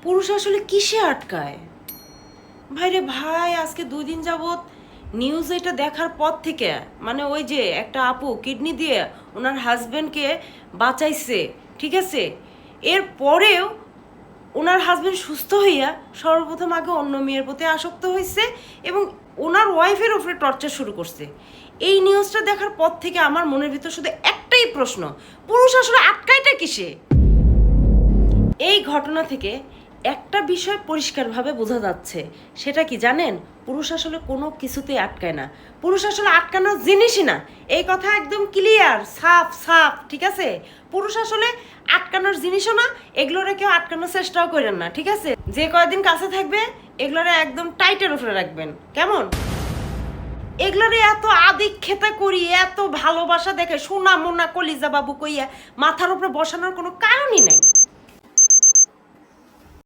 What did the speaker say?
পুরুষ আসলে কিসে আটকায়? ভাইরে ভাই, আজকে 2 দিন যাবত নিউজ এটা দেখার পর থেকে মানে ওই যে একটা আপু কিডনি দিয়ে ওনার হাজবেন্ডকে বাঁচাইছে, ঠিক আছে, এর পরেও ওনার হাজবেন্ড সুস্থ হইয়া সর্বপ্রথম আগে অন্য মেয়ের প্রতি আসক্ত হয়েছে এবং ওনার ওয়াইফের উপরে টর্চার শুরু করছে। এই নিউজটা দেখার পর থেকে আমার মনের ভিতর শুধু একটাই প্রশ্ন, পুরুষ আসলে আটকায়টা কিসে? এই ঘটনা থেকে একটা বিষয় পরিষ্কারভাবে বোঝা যাচ্ছে, সেটা কি জানেন? পুরুষ আসলে কোনো কিছুতেই আটকায় না। পুরুষ আসলে আটকানোর জিনিসই না, এই কথা একদম ক্লিয়ার, সাফ সাফ, ঠিক আছে? পুরুষ আসলে আটকানোর জিনিসও না, এগুলোরে কেউ আটকানোর চেষ্টাও করেন না, ঠিক আছে? যে কয়দিন কাছে থাকবে এগুলোরে একদম টাইটের উপরে রাখবেন, কেমন? এগুলোরে এত আদিক্ষেতা করি, এত ভালোবাসা দেখে সোনা মোনা কলিজা বাবু কইয়া মাথার উপরে বসানোর কোনো কারণই নাই।